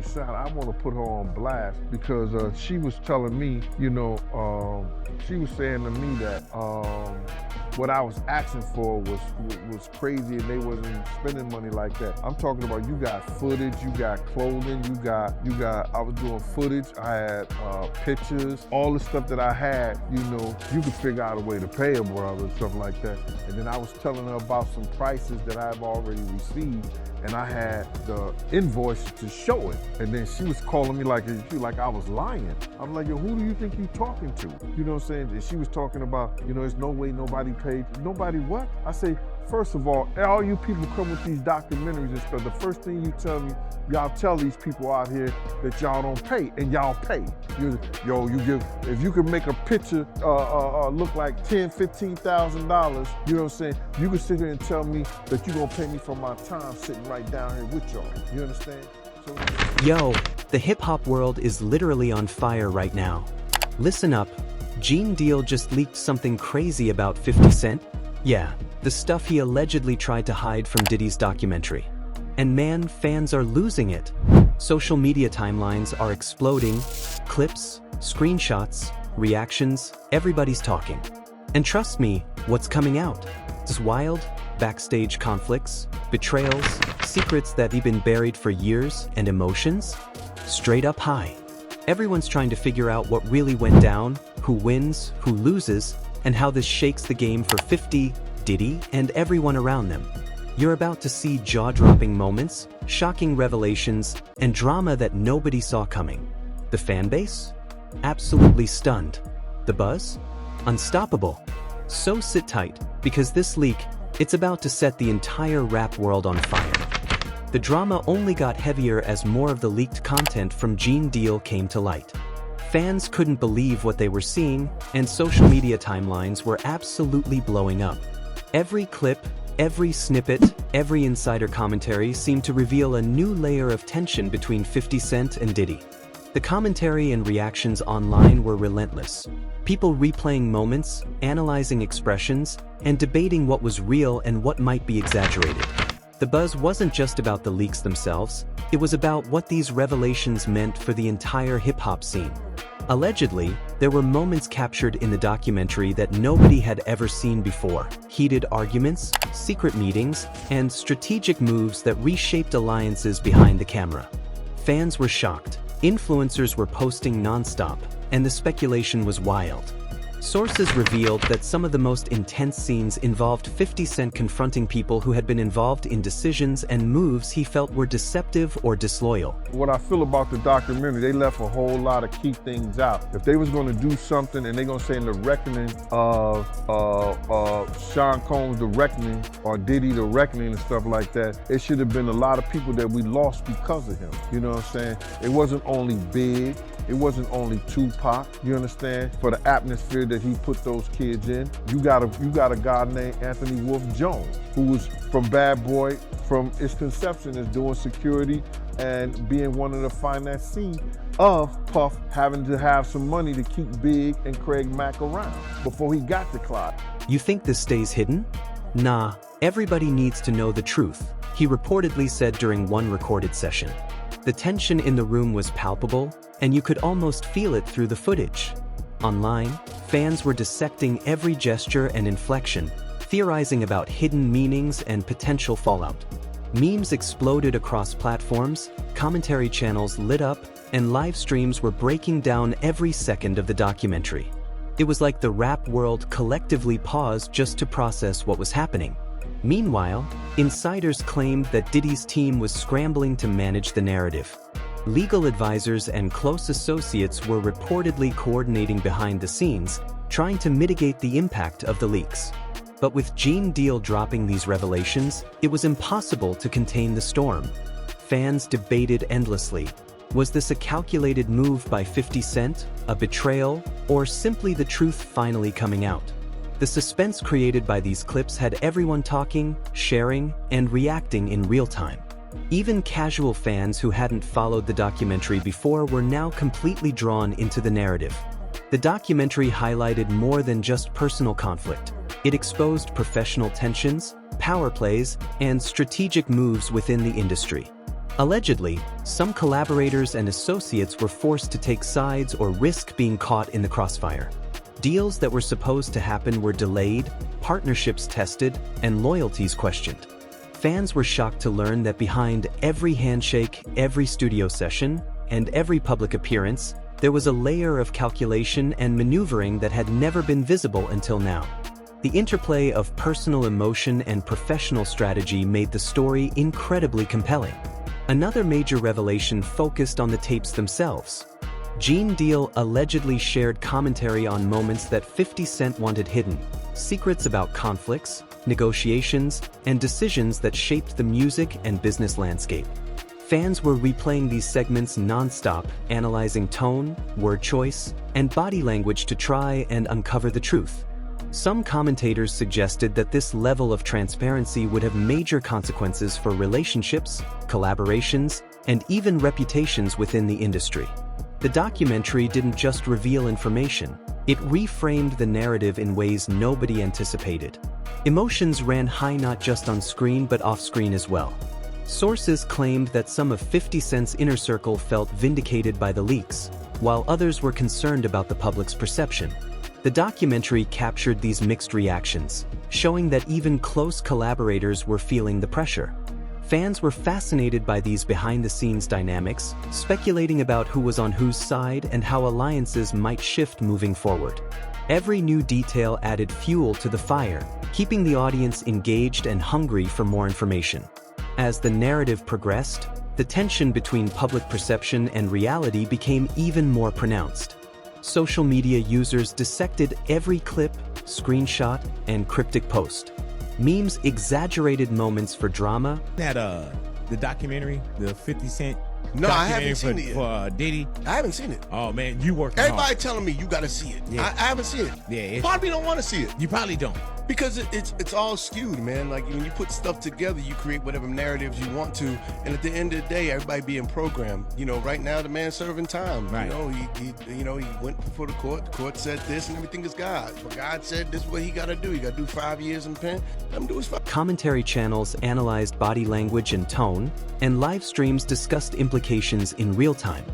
me, son, I want to put her on blast because she was telling me, she was saying to me that what I was asking for was crazy and they wasn't spending money like that. I'm talking about you got footage, you got clothing, I was doing footage, I had pictures, all the stuff that I had, you could figure out a way to pay a brother and stuff like that. And then I was telling her about some prices that I've already received and I had the invoice to show it. And then she was calling me like I was lying. I'm like, yo, who do you think you're talking to? You know what I'm saying? And she was talking about, there's no way nobody paid. Nobody what? I say, first of all you people come with these documentaries and stuff, the first thing you tell me, y'all tell these people out here that y'all don't pay, and y'all pay. If you can make a picture look like $10,000, $15,000, you know what I'm saying? You can sit here and tell me that you're gonna pay me for my time sitting right down here with y'all. You understand? Yo, the hip-hop world is literally on fire right now. Listen up, Gene Deal just leaked something crazy about 50 Cent. Yeah, the stuff he allegedly tried to hide from Diddy's documentary. And man, fans are losing it. Social media timelines are exploding. Clips, screenshots, reactions, everybody's talking. And trust me, what's coming out? It's wild, backstage conflicts, betrayals, secrets that have been buried for years, and emotions straight up high. Everyone's trying to figure out what really went down, who wins, who loses, and how this shakes the game for 50, Diddy, and everyone around them. You're about to see jaw-dropping moments, shocking revelations, and drama that nobody saw coming. The fan base? Absolutely stunned. The buzz? Unstoppable. So sit tight, because this leak, it's about to set the entire rap world on fire. The drama only got heavier as more of the leaked content from Gene Deal came to light. Fans couldn't believe what they were seeing, and social media timelines were absolutely blowing up. Every clip, every snippet, every insider commentary seemed to reveal a new layer of tension between 50 Cent and Diddy. The commentary and reactions online were relentless. People replaying moments, analyzing expressions, and debating what was real and what might be exaggerated. The buzz wasn't just about the leaks themselves, it was about what these revelations meant for the entire hip-hop scene. Allegedly, there were moments captured in the documentary that nobody had ever seen before. Heated arguments, secret meetings, and strategic moves that reshaped alliances behind the camera. Fans were shocked, influencers were posting non-stop, and the speculation was wild. Sources revealed that some of the most intense scenes involved 50 Cent confronting people who had been involved in decisions and moves he felt were deceptive or disloyal. What I feel about the documentary, they left a whole lot of key things out. If they was going to do something and they're going to say in the reckoning of Sean Combs, the reckoning, or Diddy, the reckoning and stuff like that, it should have been a lot of people that we lost because of him. You know what I'm saying? It wasn't only Big. It wasn't only Tupac, you understand? For the atmosphere that he put those kids in. You got a guy named Anthony Wolf Jones, who was from Bad Boy, from its conception as doing security and being one of the financiers of Puff having to have some money to keep Big and Craig Mack around before he got to Clyde. You think this stays hidden? Nah, everybody needs to know the truth, he reportedly said during one recorded session. The tension in the room was palpable, and you could almost feel it through the footage. Online, fans were dissecting every gesture and inflection, theorizing about hidden meanings and potential fallout. Memes exploded across platforms, commentary channels lit up, and live streams were breaking down every second of the documentary. It was like the rap world collectively paused just to process what was happening. Meanwhile, insiders claimed that Diddy's team was scrambling to manage the narrative. Legal advisors and close associates were reportedly coordinating behind the scenes, trying to mitigate the impact of the leaks. But with Gene Deal dropping these revelations, it was impossible to contain the storm. Fans debated endlessly. Was this a calculated move by 50 Cent, a betrayal, or simply the truth finally coming out? The suspense created by these clips had everyone talking, sharing, and reacting in real time. Even casual fans who hadn't followed the documentary before were now completely drawn into the narrative. The documentary highlighted more than just personal conflict. It exposed professional tensions, power plays, and strategic moves within the industry. Allegedly, some collaborators and associates were forced to take sides or risk being caught in the crossfire. Deals that were supposed to happen were delayed, partnerships tested, and loyalties questioned. Fans were shocked to learn that behind every handshake, every studio session, and every public appearance, there was a layer of calculation and maneuvering that had never been visible until now. The interplay of personal emotion and professional strategy made the story incredibly compelling. Another major revelation focused on the tapes themselves. Gene Deal allegedly shared commentary on moments that 50 Cent wanted hidden, secrets about conflicts, negotiations, and decisions that shaped the music and business landscape. Fans were replaying these segments non-stop, analyzing tone, word choice, and body language to try and uncover the truth. Some commentators suggested that this level of transparency would have major consequences for relationships, collaborations, and even reputations within the industry. The documentary didn't just reveal information, it reframed the narrative in ways nobody anticipated. Emotions ran high not just on screen but off-screen as well. Sources claimed that some of 50 Cent's inner circle felt vindicated by the leaks, while others were concerned about the public's perception. The documentary captured these mixed reactions, showing that even close collaborators were feeling the pressure. Fans were fascinated by these behind-the-scenes dynamics, speculating about who was on whose side and how alliances might shift moving forward. Every new detail added fuel to the fire, keeping the audience engaged and hungry for more information. As the narrative progressed, the tension between public perception and reality became even more pronounced. Social media users dissected every clip, screenshot, and cryptic post. Memes exaggerated moments for drama. That the documentary, the 50 Cent No, I haven't seen it yet. For Diddy. I haven't seen it. Oh man, you working Everybody hard. telling me you got to see it. Yeah. I haven't seen it. Yeah, Part of me don't want to see it you probably don't. because it's all skewed, man. Like when you put stuff together, you create whatever narratives you want to, and at the end of the day, everybody being programmed. You know, right now the man's serving time. Right. You know, he went before the court. The court said this, and everything is God. But God said this is what he got to do. He got to do 5 years in pen. Let him do his 5. Commentary channels analyzed body language and tone, and live streams discussed implications in real time.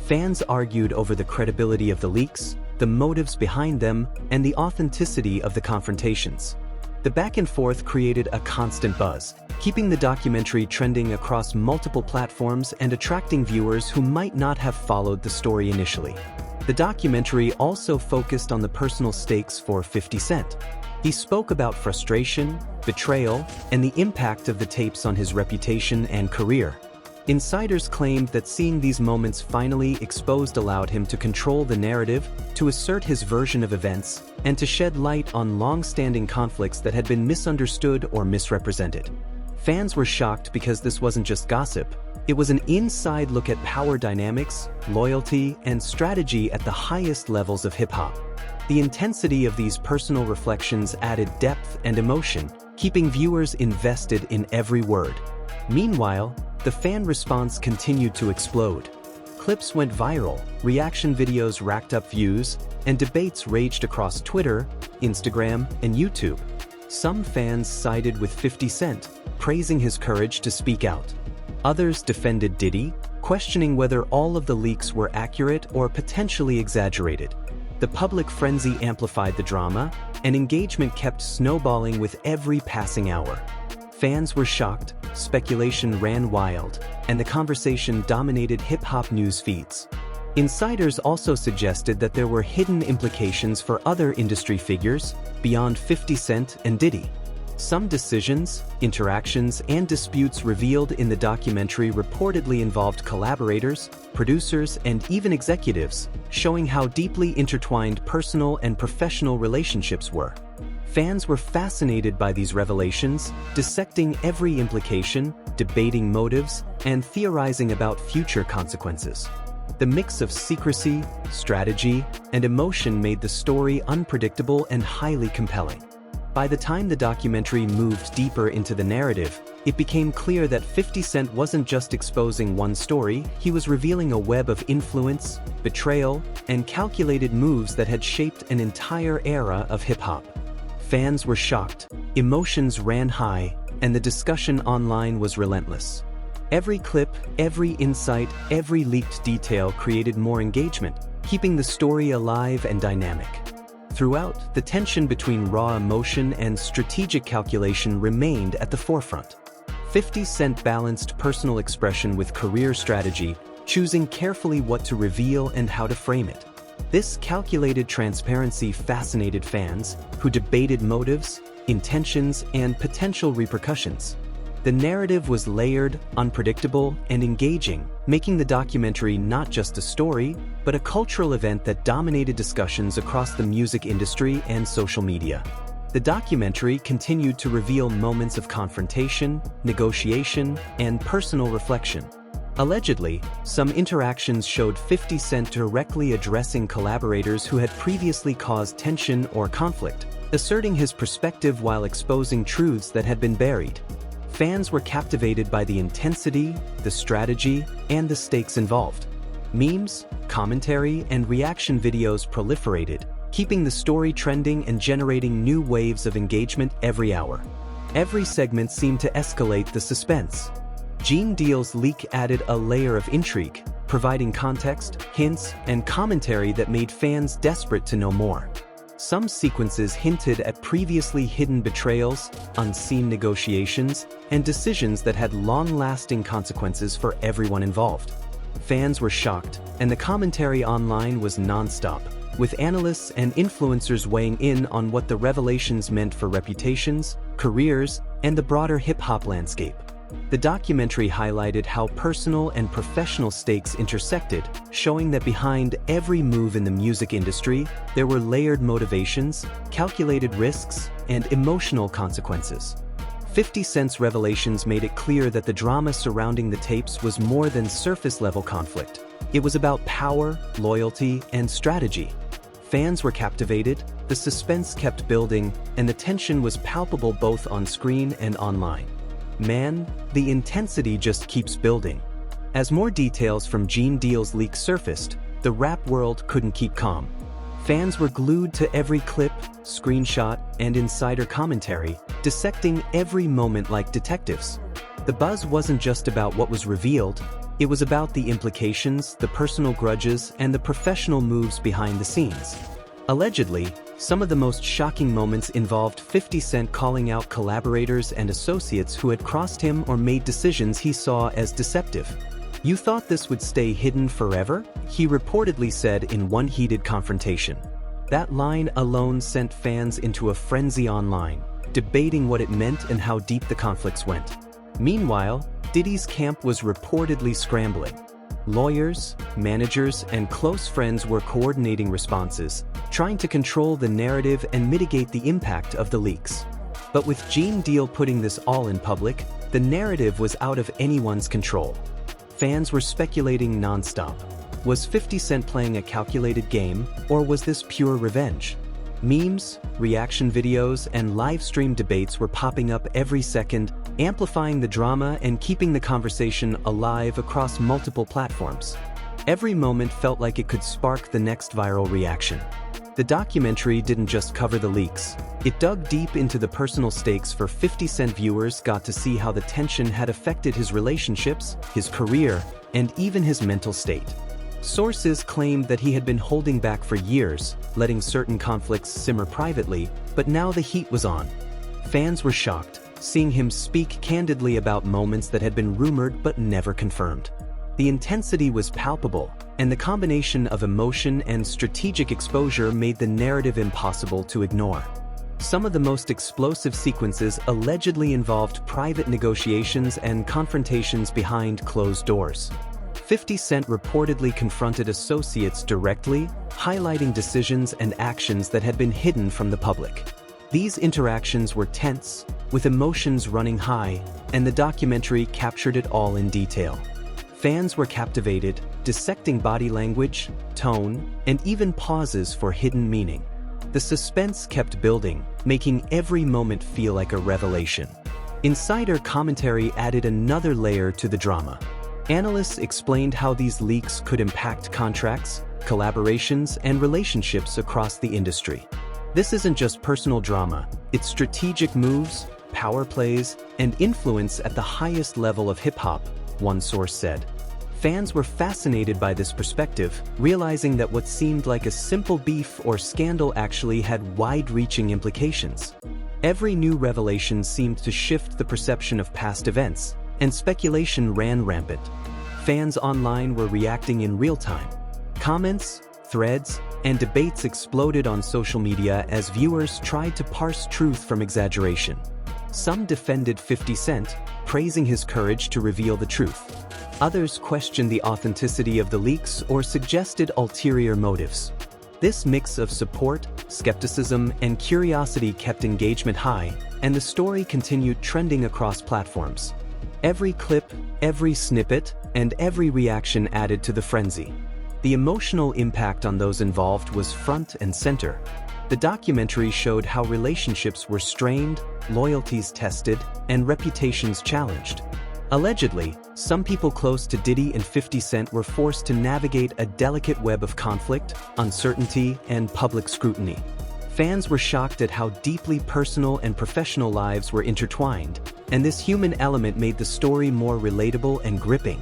Fans argued over the credibility of the leaks, the motives behind them, and the authenticity of the confrontations. The back and forth created a constant buzz, keeping the documentary trending across multiple platforms and attracting viewers who might not have followed the story initially. The documentary also focused on the personal stakes for 50 Cent. He spoke about frustration, betrayal, and the impact of the tapes on his reputation and career. Insiders claimed that seeing these moments finally exposed allowed him to control the narrative, to assert his version of events, and to shed light on long-standing conflicts that had been misunderstood or misrepresented. Fans were shocked because this wasn't just gossip. It was an inside look at power dynamics, loyalty, and strategy at the highest levels of hip-hop. The intensity of these personal reflections added depth and emotion, keeping viewers invested in every word. Meanwhile, the fan response continued to explode. Clips went viral, reaction videos racked up views, and debates raged across Twitter, Instagram, and YouTube. Some fans sided with 50 Cent, praising his courage to speak out. Others defended Diddy, questioning whether all of the leaks were accurate or potentially exaggerated. The public frenzy amplified the drama, and engagement kept snowballing with every passing hour. Fans were shocked, speculation ran wild, and the conversation dominated hip-hop news feeds. Insiders also suggested that there were hidden implications for other industry figures beyond 50 Cent and Diddy. Some decisions, interactions, and disputes revealed in the documentary reportedly involved collaborators, producers, and even executives, showing how deeply intertwined personal and professional relationships were. Fans were fascinated by these revelations, dissecting every implication, debating motives, and theorizing about future consequences. The mix of secrecy, strategy, and emotion made the story unpredictable and highly compelling. By the time the documentary moved deeper into the narrative, it became clear that 50 Cent wasn't just exposing one story, he was revealing a web of influence, betrayal, and calculated moves that had shaped an entire era of hip-hop. Fans were shocked, emotions ran high, and the discussion online was relentless. Every clip, every insight, every leaked detail created more engagement, keeping the story alive and dynamic. Throughout, the tension between raw emotion and strategic calculation remained at the forefront. 50 Cent balanced personal expression with career strategy, choosing carefully what to reveal and how to frame it. This calculated transparency fascinated fans, who debated motives, intentions, and potential repercussions. The narrative was layered, unpredictable, and engaging, making the documentary not just a story, but a cultural event that dominated discussions across the music industry and social media. The documentary continued to reveal moments of confrontation, negotiation, and personal reflection. Allegedly, some interactions showed 50 Cent directly addressing collaborators who had previously caused tension or conflict, asserting his perspective while exposing truths that had been buried. Fans were captivated by the intensity, the strategy, and the stakes involved. Memes, commentary, and reaction videos proliferated, keeping the story trending and generating new waves of engagement every hour. Every segment seemed to escalate the suspense. Gene Deal's leak added a layer of intrigue, providing context, hints, and commentary that made fans desperate to know more. Some sequences hinted at previously hidden betrayals, unseen negotiations, and decisions that had long-lasting consequences for everyone involved. Fans were shocked, and the commentary online was non-stop, with analysts and influencers weighing in on what the revelations meant for reputations, careers, and the broader hip-hop landscape. The documentary highlighted how personal and professional stakes intersected, showing that behind every move in the music industry, there were layered motivations, calculated risks, and emotional consequences. 50 Cent's revelations made it clear that the drama surrounding the tapes was more than surface-level conflict. It was about power, loyalty, and strategy. Fans were captivated, the suspense kept building, and the tension was palpable both on screen and online. Man, the intensity just keeps building. As more details from Gene Deal's leak surfaced, the rap world couldn't keep calm. Fans were glued to every clip, screenshot, and insider commentary, dissecting every moment like detectives. The buzz wasn't just about what was revealed, it was about the implications, the personal grudges, and the professional moves behind the scenes. Allegedly, some of the most shocking moments involved 50 Cent calling out collaborators and associates who had crossed him or made decisions he saw as deceptive. "You thought this would stay hidden forever?" he reportedly said in one heated confrontation. That line alone sent fans into a frenzy online, debating what it meant and how deep the conflicts went. Meanwhile, Diddy's camp was reportedly scrambling. Lawyers, managers, and close friends were coordinating responses, trying to control the narrative and mitigate the impact of the leaks. But with Gene Deal putting this all in public, the narrative was out of anyone's control. Fans were speculating nonstop. Was 50 Cent playing a calculated game, or was this pure revenge? Memes, reaction videos, and live stream debates were popping up every second, amplifying the drama and keeping the conversation alive across multiple platforms. Every moment felt like it could spark the next viral reaction. The documentary didn't just cover the leaks. It dug deep into the personal stakes. For 50 Cent viewers got to see how the tension had affected his relationships, his career, and even his mental state. Sources claimed that he had been holding back for years, letting certain conflicts simmer privately, but now the heat was on. Fans were shocked, seeing him speak candidly about moments that had been rumored but never confirmed. The intensity was palpable, and the combination of emotion and strategic exposure made the narrative impossible to ignore. Some of the most explosive sequences allegedly involved private negotiations and confrontations behind closed doors. 50 Cent reportedly confronted associates directly, highlighting decisions and actions that had been hidden from the public. These interactions were tense, with emotions running high, and the documentary captured it all in detail. Fans were captivated, dissecting body language, tone, and even pauses for hidden meaning. The suspense kept building, making every moment feel like a revelation. Insider commentary added another layer to the drama. Analysts explained how these leaks could impact contracts, collaborations, and relationships across the industry. This isn't just personal drama, it's strategic moves, power plays, and influence at the highest level of hip-hop, one source said. Fans were fascinated by this perspective, realizing that what seemed like a simple beef or scandal actually had wide-reaching implications. Every new revelation seemed to shift the perception of past events, and speculation ran rampant. Fans online were reacting in real time. Comments, threads, and debates exploded on social media as viewers tried to parse truth from exaggeration. Some defended 50 Cent, praising his courage to reveal the truth. Others questioned the authenticity of the leaks or suggested ulterior motives. This mix of support, skepticism, and curiosity kept engagement high, and the story continued trending across platforms. Every clip, every snippet, and every reaction added to the frenzy. The emotional impact on those involved was front and center. The documentary showed how relationships were strained, loyalties tested, and reputations challenged. Allegedly, some people close to Diddy and 50 Cent were forced to navigate a delicate web of conflict, uncertainty, and public scrutiny. Fans were shocked at how deeply personal and professional lives were intertwined, and this human element made the story more relatable and gripping.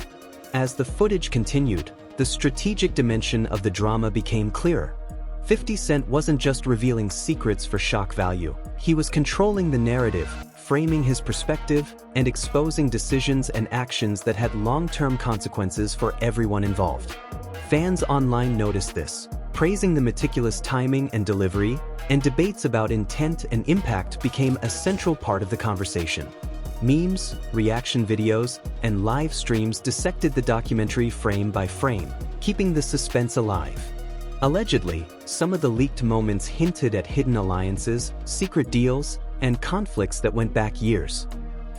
As the footage continued, the strategic dimension of the drama became clearer. 50 Cent wasn't just revealing secrets for shock value, he was controlling the narrative, framing his perspective, and exposing decisions and actions that had long-term consequences for everyone involved. Fans online noticed this, praising the meticulous timing and delivery, and debates about intent and impact became a central part of the conversation. Memes, reaction videos, and live streams dissected the documentary frame by frame, keeping the suspense alive. Allegedly, some of the leaked moments hinted at hidden alliances, secret deals, and conflicts that went back years.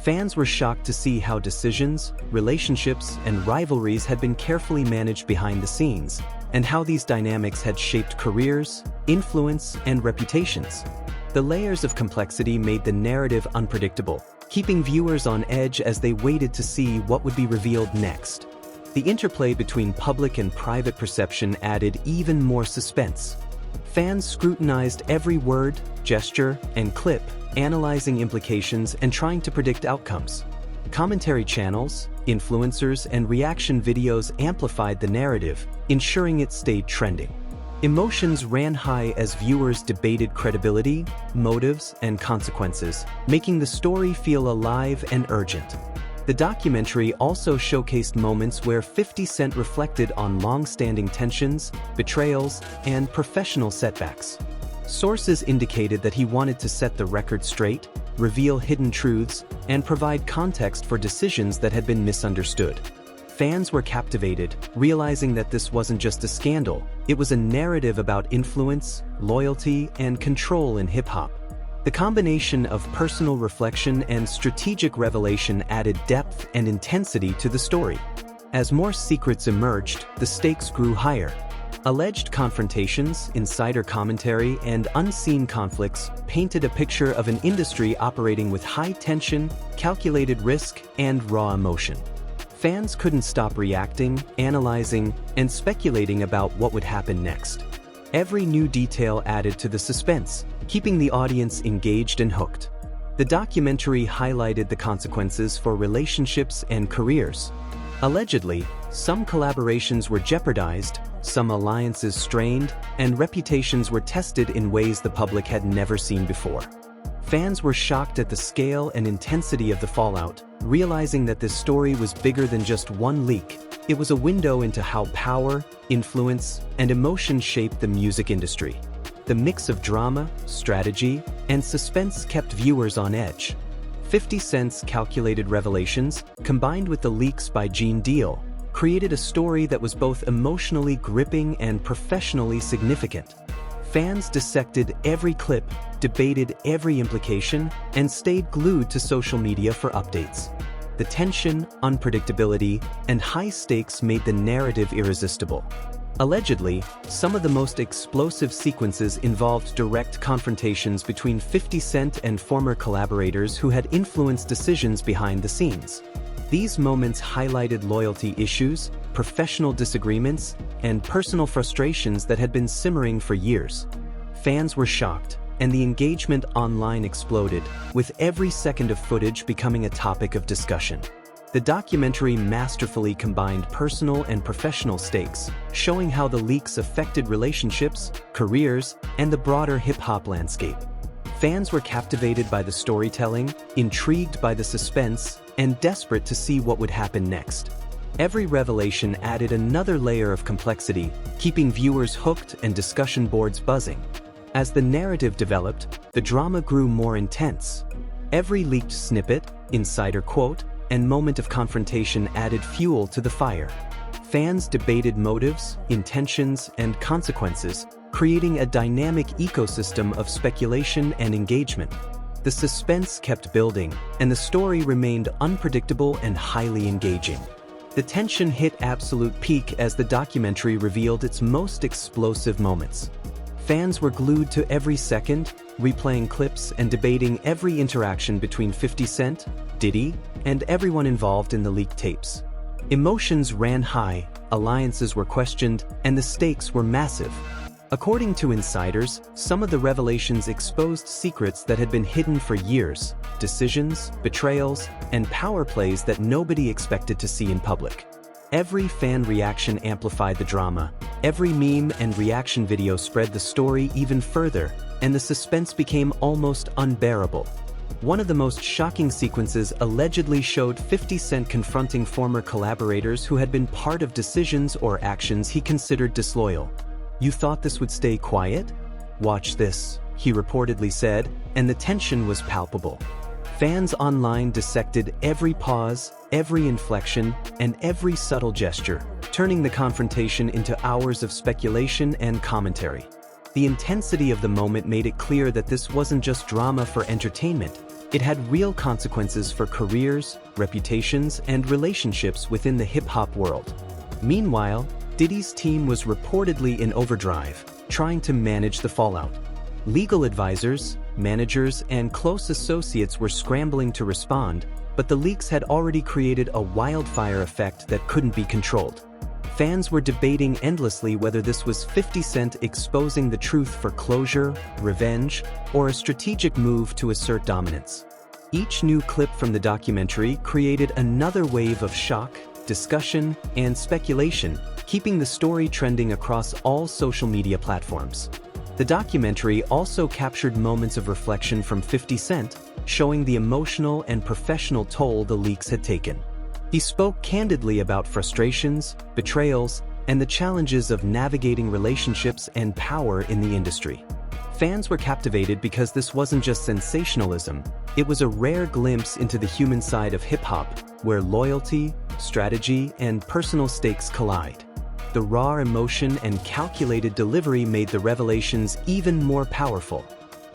Fans were shocked to see how decisions, relationships, and rivalries had been carefully managed behind the scenes, and how these dynamics had shaped careers, influence, and reputations. The layers of complexity made the narrative unpredictable, keeping viewers on edge as they waited to see what would be revealed next. The interplay between public and private perception added even more suspense. Fans scrutinized every word, gesture, and clip, analyzing implications and trying to predict outcomes. Commentary channels, influencers, and reaction videos amplified the narrative, ensuring it stayed trending. Emotions ran high as viewers debated credibility, motives, and consequences, making the story feel alive and urgent. The documentary also showcased moments where 50 Cent reflected on long-standing tensions, betrayals, and professional setbacks. Sources indicated that he wanted to set the record straight, reveal hidden truths, and provide context for decisions that had been misunderstood. Fans were captivated, realizing that this wasn't just a scandal, it was a narrative about influence, loyalty, and control in hip-hop. The combination of personal reflection and strategic revelation added depth and intensity to the story. As more secrets emerged, the stakes grew higher. Alleged confrontations, insider commentary, and unseen conflicts painted a picture of an industry operating with high tension, calculated risk, and raw emotion. Fans couldn't stop reacting, analyzing, and speculating about what would happen next. Every new detail added to the suspense, keeping the audience engaged and hooked. The documentary highlighted the consequences for relationships and careers. Allegedly, some collaborations were jeopardized, some alliances strained, and reputations were tested in ways the public had never seen before. Fans were shocked at the scale and intensity of the fallout, realizing that this story was bigger than just one leak. It was a window into how power, influence, and emotion shaped the music industry. The mix of drama, strategy, and suspense kept viewers on edge. 50 Cent's calculated revelations, combined with the leaks by Gene Deal, created a story that was both emotionally gripping and professionally significant. Fans dissected every clip, debated every implication, and stayed glued to social media for updates. The tension, unpredictability, and high stakes made the narrative irresistible. Allegedly, some of the most explosive sequences involved direct confrontations between 50 Cent and former collaborators who had influenced decisions behind the scenes. These moments highlighted loyalty issues, professional disagreements, and personal frustrations that had been simmering for years. Fans were shocked, and the engagement online exploded, with every second of footage becoming a topic of discussion. The documentary masterfully combined personal and professional stakes, showing how the leaks affected relationships, careers, and the broader hip-hop landscape. Fans were captivated by the storytelling, intrigued by the suspense, and desperate to see what would happen next. Every revelation added another layer of complexity, keeping viewers hooked and discussion boards buzzing. As the narrative developed, the drama grew more intense. Every leaked snippet, insider quote, and moment of confrontation added fuel to the fire. Fans debated motives, intentions, and consequences, creating a dynamic ecosystem of speculation and engagement. The suspense kept building, and the story remained unpredictable and highly engaging. The tension hit absolute peak as the documentary revealed its most explosive moments. Fans were glued to every second, replaying clips and debating every interaction between 50 Cent, Diddy, and everyone involved in the leaked tapes. Emotions ran high, alliances were questioned, and the stakes were massive. According to insiders, some of the revelations exposed secrets that had been hidden for years, decisions, betrayals, and power plays that nobody expected to see in public. Every fan reaction amplified the drama. Every meme and reaction video spread the story even further, and the suspense became almost unbearable. One of the most shocking sequences allegedly showed 50 Cent confronting former collaborators who had been part of decisions or actions he considered disloyal. "You thought this would stay quiet? Watch this," he reportedly said, and the tension was palpable. Fans online dissected every pause, every inflection, and every subtle gesture, turning the confrontation into hours of speculation and commentary. The intensity of the moment made it clear that this wasn't just drama for entertainment. It had real consequences for careers, reputations, and relationships within the hip-hop world. Meanwhile, Diddy's team was reportedly in overdrive, trying to manage the fallout. Legal advisors, managers, and close associates were scrambling to respond, but the leaks had already created a wildfire effect that couldn't be controlled. Fans were debating endlessly whether this was 50 Cent exposing the truth for closure, revenge, or a strategic move to assert dominance. Each new clip from the documentary created another wave of shock, discussion, and speculation, keeping the story trending across all social media platforms. The documentary also captured moments of reflection from 50 Cent, showing the emotional and professional toll the leaks had taken. He spoke candidly about frustrations, betrayals, and the challenges of navigating relationships and power in the industry. Fans were captivated because this wasn't just sensationalism, it was a rare glimpse into the human side of hip-hop, where loyalty, strategy, and personal stakes collide. The raw emotion and calculated delivery made the revelations even more powerful.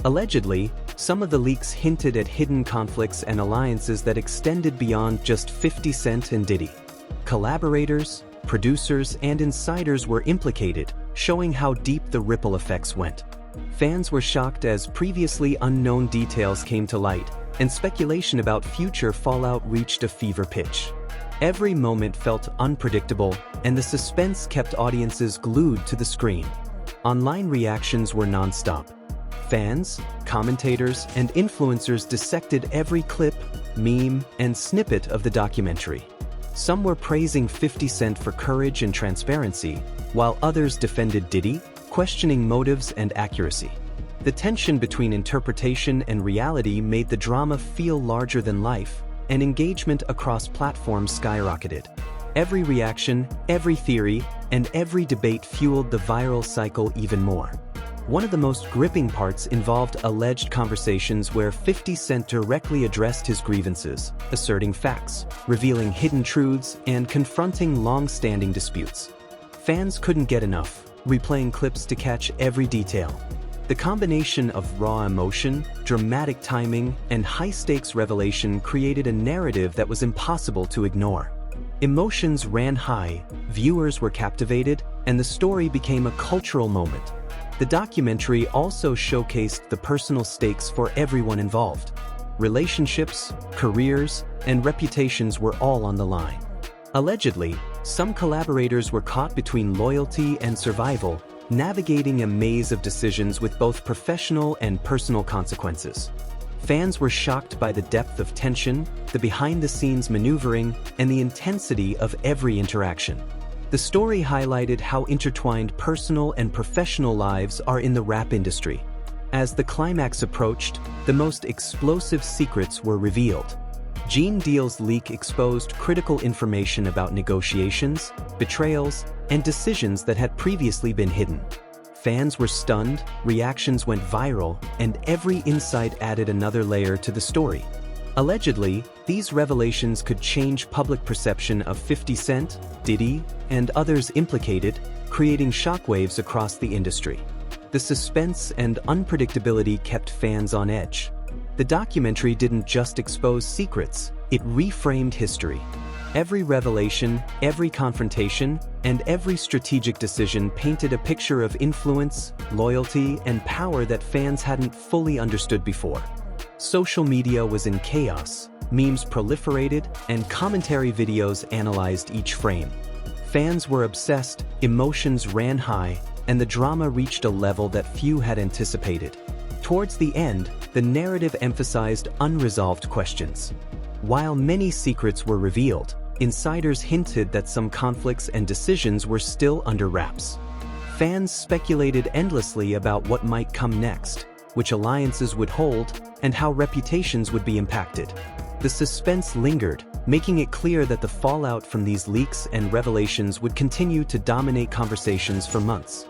Allegedly, some of the leaks hinted at hidden conflicts and alliances that extended beyond just 50 Cent and Diddy. Collaborators, producers, and insiders were implicated, showing how deep the ripple effects went. Fans were shocked as previously unknown details came to light, and speculation about future fallout reached a fever pitch. Every moment felt unpredictable, and the suspense kept audiences glued to the screen. Online reactions were nonstop. Fans, commentators, and influencers dissected every clip, meme, and snippet of the documentary. Some were praising 50 Cent for courage and transparency, while others defended Diddy, questioning motives and accuracy. The tension between interpretation and reality made the drama feel larger than life, and engagement across platforms skyrocketed. Every reaction, every theory, and every debate fueled the viral cycle even more. One of the most gripping parts involved alleged conversations where 50 Cent directly addressed his grievances, asserting facts, revealing hidden truths, and confronting long-standing disputes. Fans couldn't get enough, replaying clips to catch every detail. The combination of raw emotion, dramatic timing, and high-stakes revelation created a narrative that was impossible to ignore. Emotions ran high, viewers were captivated, and the story became a cultural moment. The documentary also showcased the personal stakes for everyone involved. Relationships, careers, and reputations were all on the line. Allegedly, some collaborators were caught between loyalty and survival, navigating a maze of decisions with both professional and personal consequences. Fans were shocked by the depth of tension, the behind-the-scenes maneuvering, and the intensity of every interaction. The story highlighted how intertwined personal and professional lives are in the rap industry. As the climax approached, the most explosive secrets were revealed. Gene Deal's leak exposed critical information about negotiations, betrayals, and decisions that had previously been hidden. Fans were stunned, reactions went viral, and every insight added another layer to the story. Allegedly, these revelations could change public perception of 50 Cent, Diddy, and others implicated, creating shockwaves across the industry. The suspense and unpredictability kept fans on edge. The documentary didn't just expose secrets, it reframed history. Every revelation, every confrontation, and every strategic decision painted a picture of influence, loyalty, and power that fans hadn't fully understood before. Social media was in chaos, memes proliferated, and commentary videos analyzed each frame. Fans were obsessed, emotions ran high, and the drama reached a level that few had anticipated. Towards the end, the narrative emphasized unresolved questions. While many secrets were revealed, insiders hinted that some conflicts and decisions were still under wraps. Fans speculated endlessly about what might come next, which alliances would hold, and how reputations would be impacted. The suspense lingered, making it clear that the fallout from these leaks and revelations would continue to dominate conversations for months.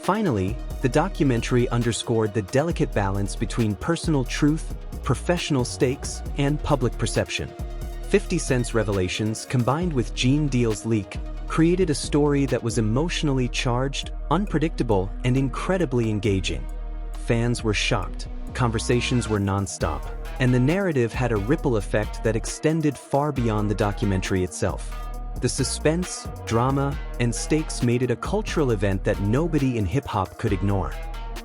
Finally, the documentary underscored the delicate balance between personal truth, professional stakes, and public perception. 50 Cent's revelations, combined with Gene Deal's leak, created a story that was emotionally charged, unpredictable, and incredibly engaging. Fans were shocked, conversations were nonstop, and the narrative had a ripple effect that extended far beyond the documentary itself. The suspense, drama, and stakes made it a cultural event that nobody in hip-hop could ignore.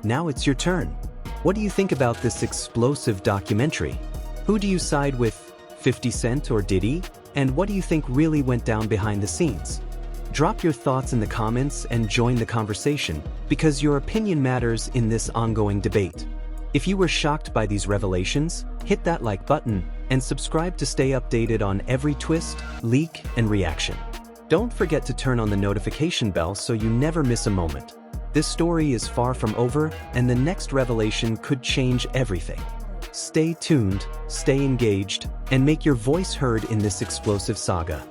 Now it's your turn. What do you think about this explosive documentary? Who do you side with, 50 Cent or Diddy? And what do you think really went down behind the scenes? Drop your thoughts in the comments and join the conversation, because your opinion matters in this ongoing debate. If you were shocked by these revelations, hit that like button and subscribe to stay updated on every twist, leak, and reaction. Don't forget to turn on the notification bell so you never miss a moment. This story is far from over, and the next revelation could change everything. Stay tuned, stay engaged, and make your voice heard in this explosive saga.